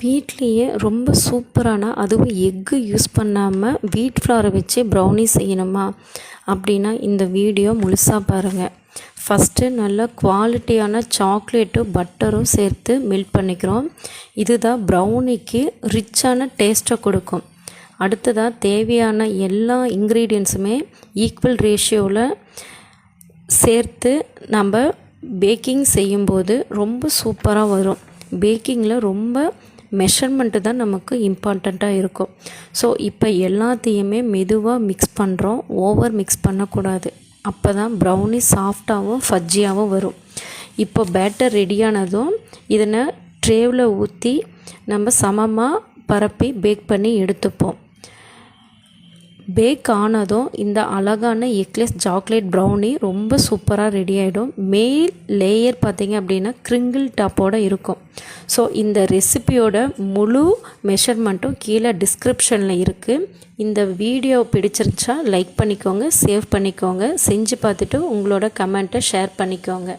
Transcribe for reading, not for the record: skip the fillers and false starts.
வீட்லேயே ரொம்ப சூப்பரான, அதுவும் எக்கு யூஸ் பண்ணாமல் வீட் ஃப்ளாரை வச்சு ப்ரௌனி செய்யணுமா அப்படின்னா இந்த வீடியோ முழுசாக பாருங்கள். ஃபஸ்ட்டு நல்ல குவாலிட்டியான சாக்லேட்டும் பட்டரும் சேர்த்து மெல்ட் பண்ணிக்கிறோம். இதுதான் ப்ரௌனிக்கு ரிச்சான டேஸ்ட்டை கொடுக்கும். அடுத்ததாக தேவையான எல்லா இன்க்ரீடியன்ஸுமே ஈக்குவல் ரேஷியோவில் சேர்த்து நம்ம பேக்கிங் செய்யும்போது ரொம்ப சூப்பராக வரும். பேக்கிங்கில் ரொம்ப மெஷர்மெண்ட்டு தான் நமக்கு இம்பார்ட்டண்ட்டாக இருக்கும். ஸோ இப்போ எல்லாத்தையுமே மெதுவாக மிக்ஸ் பண்ணுறோம். ஓவர் மிக்ஸ் பண்ணக்கூடாது. அப்போ தான் ப்ரௌனி சாஃப்டாகவும் ஃபஜ்ஜியாகவும் வரும். இப்போ பேட்டர் ரெடியானதும் இதனை ட்ரேவில் ஊற்றி நம்ம சமமாக பரப்பி பேக் பண்ணி எடுத்துப்போம். பேக் ஆனதும் இந்த அழகான எக்லெஸ் சாக்லேட் ப்ரௌனி ரொம்ப சூப்பராக ரெடி ஆகிடும். மேல் லேயர் பார்த்திங்க அப்படின்னா கிரிங்கிள் டாப்போடு இருக்கும். ஸோ இந்த ரெசிபியோட முழு மெஷர்மெண்ட்டும் கீழே டிஸ்கிரிப்ஷனில் இருக்குது. இந்த வீடியோ பிடிச்சிருச்சா லைக் பண்ணிக்கோங்க, சேவ் பண்ணிக்கோங்க, செஞ்சு பார்த்துட்டு உங்களோட கமெண்ட்டை ஷேர் பண்ணிக்கோங்க.